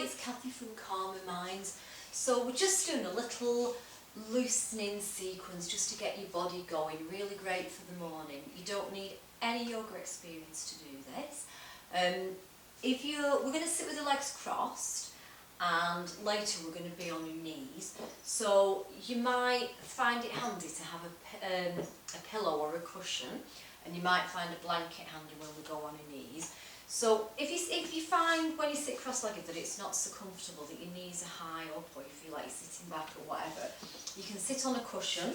it's Kathy from Calmer Minds. So we're just doing a little loosening sequence just to get your body going. Really great for the morning. You don't need any yoga experience to do this. We're going to sit with the legs crossed, and later we're going to be on your knees. So you might find it handy to have a pillow or a cushion, and you might find a blanket handy when we go on your knees. So if you find when you sit cross-legged that it's not so comfortable, that your knees are high up, or you feel like you're sitting back or whatever, you can sit on a cushion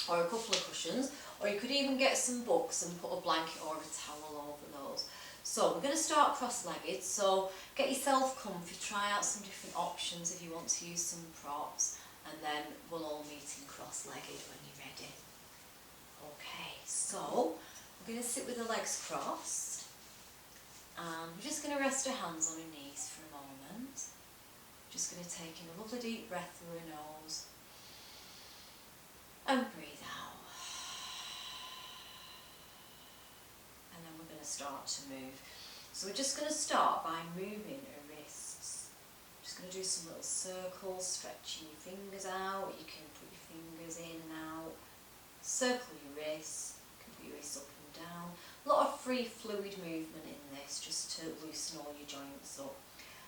or a couple of cushions, or you could even get some books and put a blanket or a towel over those. So we're going to start cross-legged, so get yourself comfy, try out some different options if you want to use some props, and then we'll all meet in cross-legged when you're ready. Okay, so we're going to sit with the legs crossed, and we're just going to rest our hands on our knees for a moment. Just going to take in a lovely deep breath through our nose, and breathe out. And then we're going to start to move. So we're just going to start by moving our wrists. Just going to do some little circles, stretching your fingers out. You can put your fingers in and out. Circle your wrists. You can put your wrists up and down. A lot of free fluid movement in this, just to loosen all your joints up.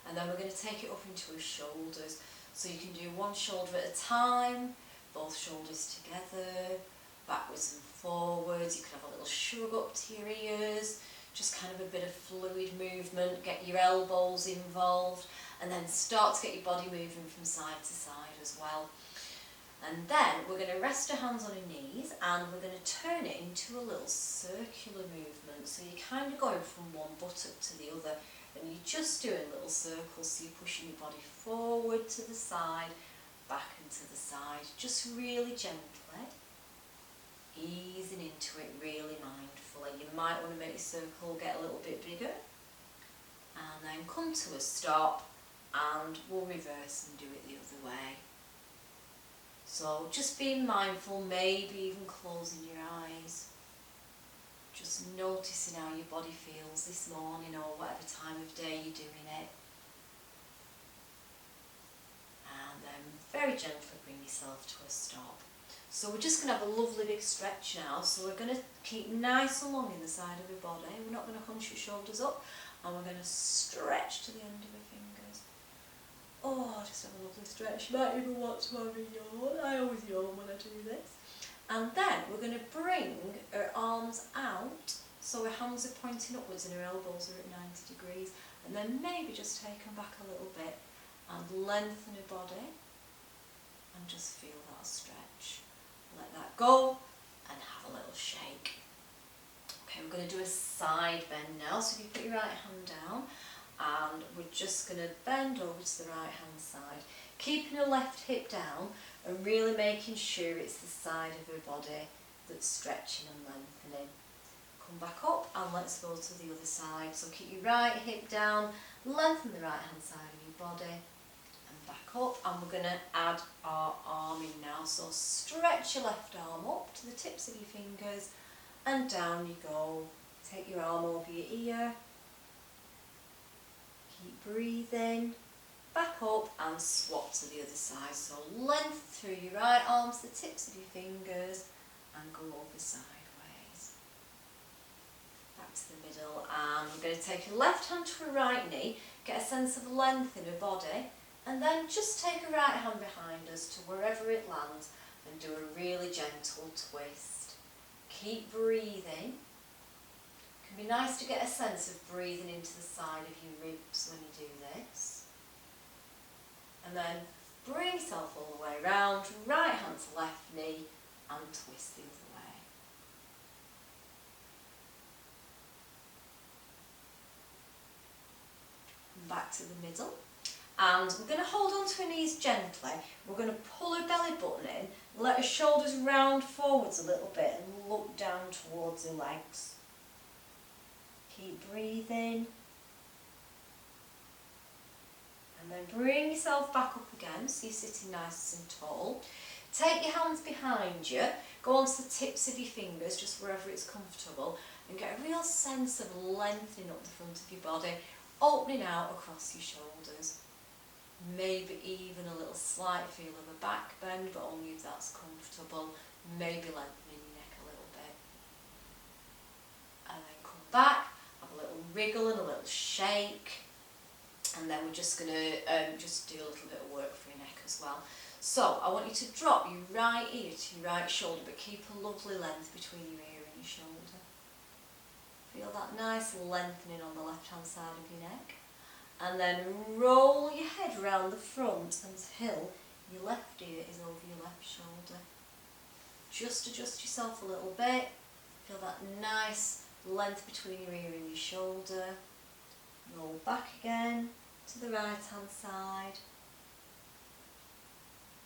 And then we're going to take it up into our shoulders. So you can do one shoulder at a time, both shoulders together, backwards and forwards. You can have a little shrug up to your ears, just kind of a bit of fluid movement, get your elbows involved, and then start to get your body moving from side to side as well. And then we're going to rest our hands on our knees, and we're going to turn it into a little circular movement. So you're kind of going from one buttock to the other, and you're just doing little circles, so you're pushing your body forward to the side, back and to the side, just really gently, easing into it really mindfully. You might want to make your circle get a little bit bigger, and then come to a stop, and we'll reverse and do it the other way. So just being mindful, maybe even closing your eyes, just noticing how your body feels this morning or whatever time of day you're doing it. And then very gently bring yourself to a stop. So we're just going to have a lovely big stretch now. So we're going to keep nice and long in the side of your body. We're not going to hunch your shoulders up, and we're going to stretch to the end of your fingers. Oh, just have a lovely stretch. You might even want to have a yawn. I always yawn when I do this. And then we're going to bring our arms out, so our hands are pointing upwards and our elbows are at 90 degrees. And then maybe just take them back a little bit and lengthen your body, and just feel that stretch. Let that go and have a little shake. Okay, we're going to do a side bend now. So if you put your right hand down, and we're just going to bend over to the right hand side, keeping the left hip down and really making sure it's the side of your body that's stretching and lengthening. Come back up, and let's go to the other side. So keep your right hip down, lengthen the right hand side of your body, and back up. And we're going to add our arm in now. So stretch your left arm up to the tips of your fingers, and down you go. Take your arm over your ear. Keep breathing, back up, and swap to the other side. So length through your right arm to the tips of your fingers, and go over sideways. Back to the middle, and we're going to take your left hand to a right knee, get a sense of length in your body, and then just take a right hand behind us to wherever it lands, and do a really gentle twist. Keep breathing. It can be nice to get a sense of breathing into the side of your ribs when you do this. And then bring yourself all the way around, right hand to left knee, and twist the other way. Back to the middle. And we're going to hold on to our knees gently. We're going to pull our belly button in, let our shoulders round forwards a little bit, and look down towards our legs. Keep breathing. And then bring yourself back up again, so you're sitting nice and tall. Take your hands behind you, go onto the tips of your fingers, just wherever it's comfortable, and get a real sense of lengthening up the front of your body, opening out across your shoulders. Maybe even a little slight feel of a back bend, but only if that's comfortable. Maybe lengthening your neck a little bit. And then come back, have a little wriggle and a little shake. And then we're just going to just do a little bit of work for your neck as well. So I want you to drop your right ear to your right shoulder, but keep a lovely length between your ear and your shoulder. Feel that nice lengthening on the left hand side of your neck. And then roll your head round the front until your left ear is over your left shoulder. Just adjust yourself a little bit. Feel that nice length between your ear and your shoulder. Roll back again to the right hand side.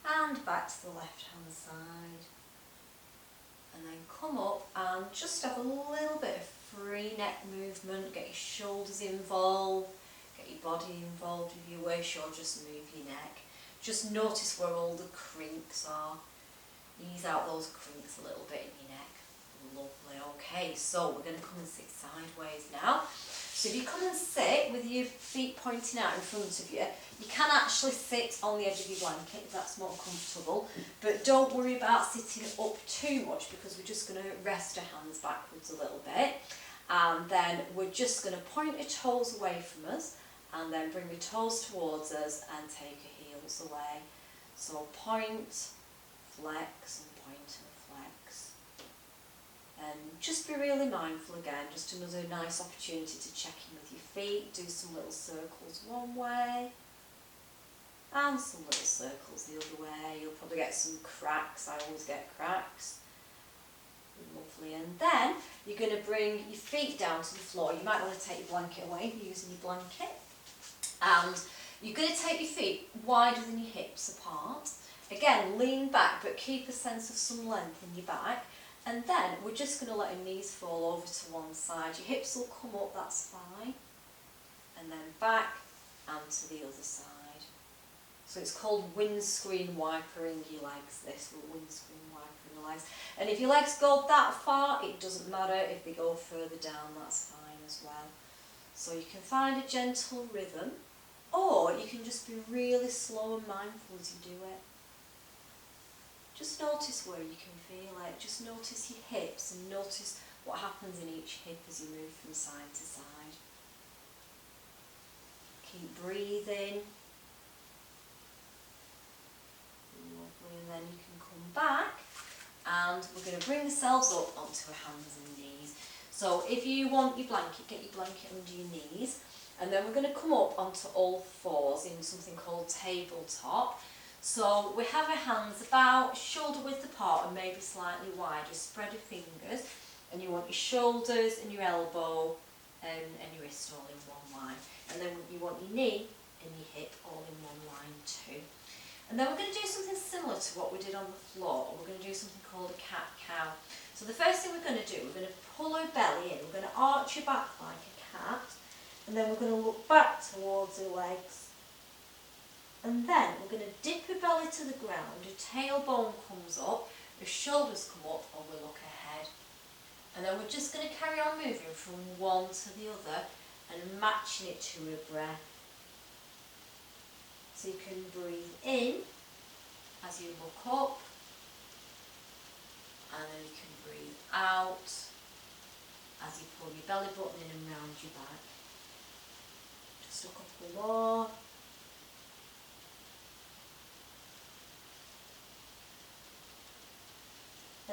And back to the left hand side. And then come up and just have a little bit of free neck movement. Get your shoulders involved. Get your body involved with your waist, or just move your neck. Just notice where all the crinks are. Ease out those crinks a little bit in your neck. Lovely. Okay, so we're going to come and sit sideways now. So if you come and sit with your feet pointing out in front of you, you can actually sit on the edge of your blanket if that's more comfortable. But don't worry about sitting up too much, because we're just going to rest our hands backwards a little bit. And then we're just going to point our toes away from us, and then bring your toes towards us and take your heels away. So point, flex, and point and flex. And just be really mindful again, just another nice opportunity to check in with your feet. Do some little circles one way and some little circles the other way. You'll probably get some cracks. I always get cracks. Lovely. And then you're going to bring your feet down to the floor. You might want to take your blanket away using your blanket. And you're going to take your feet wider than your hips apart. Again, lean back, but keep a sense of some length in your back. And then we're just going to let your knees fall over to one side. Your hips will come up, that's fine. And then back and to the other side. So it's called windscreen wipering your legs, this, windscreen wipering the legs. And if your legs go that far, it doesn't matter. If they go further down, that's fine as well. So you can find a gentle rhythm, or you can just be really slow and mindful as you do it. Just notice where you can feel it. Just notice your hips and notice what happens in each hip as you move from side to side. Keep breathing. Lovely. And then you can come back, and we're going to bring ourselves up onto our hands and knees. So if you want your blanket, get your blanket under your knees, and then we're going to come up onto all fours in something called tabletop. So we have our hands about shoulder width apart and maybe slightly wide. Just spread your fingers, and you want your shoulders and your elbow and your wrist all in one line. And then you want your knee and your hip all in one line too. And then we're going to do something similar to what we did on the floor. We're going to do something called a cat-cow. So the first thing we're going to do, we're going to pull our belly in. We're going to arch your back like a cat. And then we're going to look back towards our legs. And then we're going to dip our belly to the ground. Your tailbone comes up, your shoulders come up, and we look ahead. And then we're just going to carry on moving from one to the other and matching it to our breath. So you can breathe in as you look up, and then you can breathe out as you pull your belly button in and round your back. Just a couple more.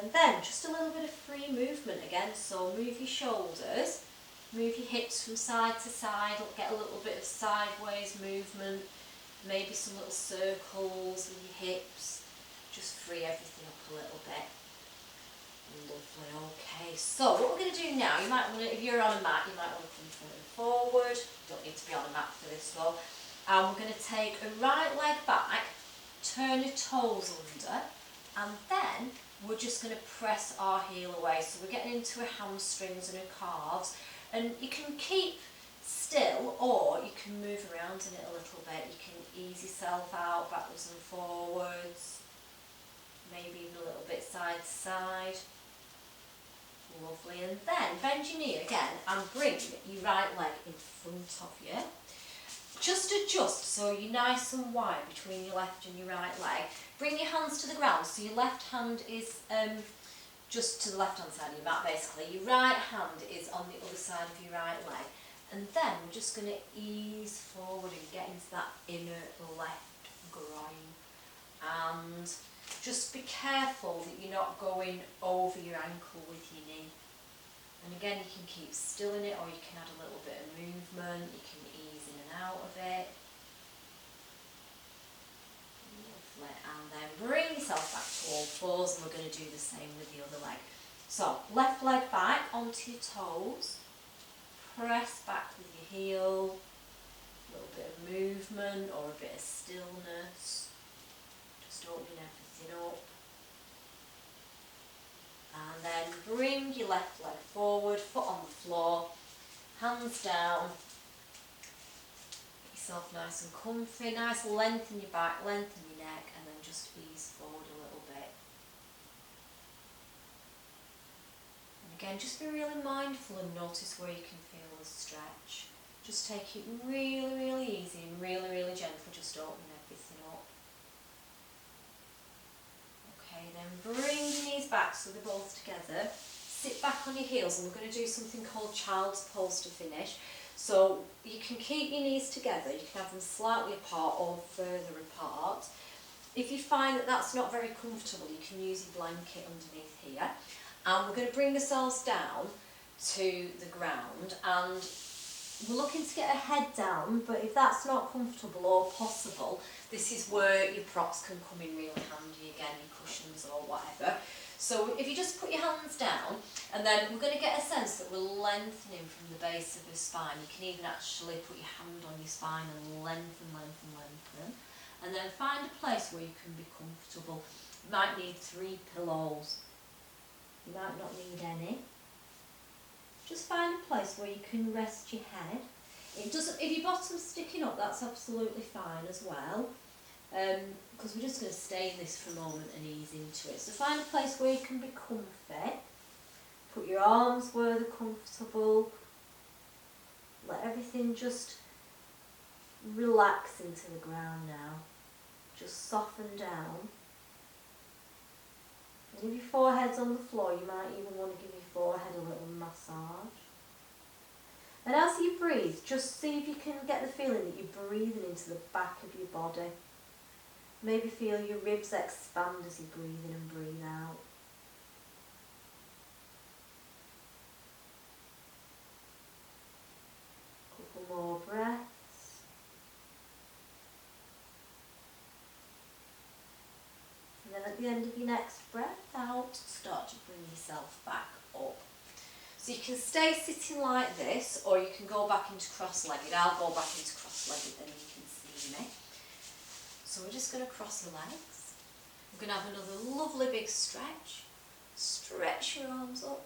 And then just a little bit of free movement again. So move your shoulders, move your hips from side to side, get a little bit of sideways movement. Maybe some little circles with your hips. Just free everything up a little bit. Lovely. Okay, so what we're going to do now, you might want to, if you're on a mat, you might want to come forward. Don't need to be on a mat for this though. And we're going to take a right leg back, turn your toes under, and then we're just going to press our heel away. So we're getting into our hamstrings and our calves. And you can keep still, or you can move around in it a little bit. You can ease yourself out backwards and forwards, maybe even a little bit side to side. Lovely. And then bend your knee again and bring your right leg in front of you. Just adjust so you're nice and wide between your left and your right leg. Bring your hands to the ground so your left hand is just to the left hand side of your mat basically. Your right hand is on the other side of your right leg. And then we're just going to ease forward and get into that inner left groin. And just be careful that you're not going over your ankle with your knee. And again, you can keep still in it, or you can add a little bit of movement. You can ease in and out of it. Lovely. And then bring yourself back to all fours, and we're going to do the same with the other leg. So, left leg back onto your toes. Press back with your heel. A little bit of movement or a bit of stillness. Just opening everything up. And then bring your left leg forward, foot on the floor, hands down. Get yourself nice and comfy, nice length in your back, lengthen your neck, and then just ease forward a little bit. And again, just be really mindful and notice where you can feel the stretch. Just take it really, really easy and really, really gentle, just open everything up. Okay, then bring your knees back so they're both together. Sit back on your heels, and we're going to do something called child's pose to finish. So you can keep your knees together, you can have them slightly apart or further apart. If you find that that's not very comfortable, you can use your blanket underneath here. And we're going to bring ourselves down to the ground, and we're looking to get our head down, but if that's not comfortable or possible, this is where your props can come in really handy again, your cushions or whatever. So if you just put your hands down, and then we're going to get a sense that we're lengthening from the base of your spine. You can even actually put your hand on your spine and lengthen, lengthen, lengthen. And then find a place where you can be comfortable. You might need 3 pillows. You might not need any. Just find a place where you can rest your head. It doesn't, if your bottom's sticking up, that's absolutely fine as well. Because we're just going to stay in this for a moment and ease into it. So find a place where you can be comfy. Put your arms where they're comfortable. Let everything just relax into the ground now. Just soften down. And if your forehead's on the floor, you might even want to give your forehead a little massage. And as you breathe, just see if you can get the feeling that you're breathing into the back of your body. Maybe feel your ribs expand as you breathe in and breathe out. Couple more breaths. And then at the end of your next breath out, start to bring yourself back up. So you can stay sitting like this, or you can go back into cross-legged. I'll go back into cross-legged, then you can see me. So we're just going to cross your legs. We're going to have another lovely big stretch. Stretch your arms up,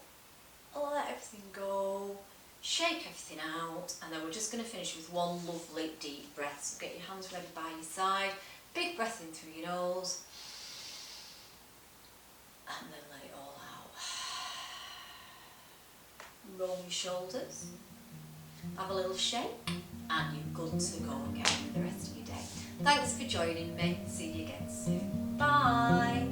let everything go, shake everything out, and then we're just going to finish with one lovely deep breath. So get your hands ready by your side, big breath in through your nose, and then let it all out. Roll your shoulders, have a little shake, and you're good to go again for the rest of your day. Thanks for joining me. See you again soon. Bye.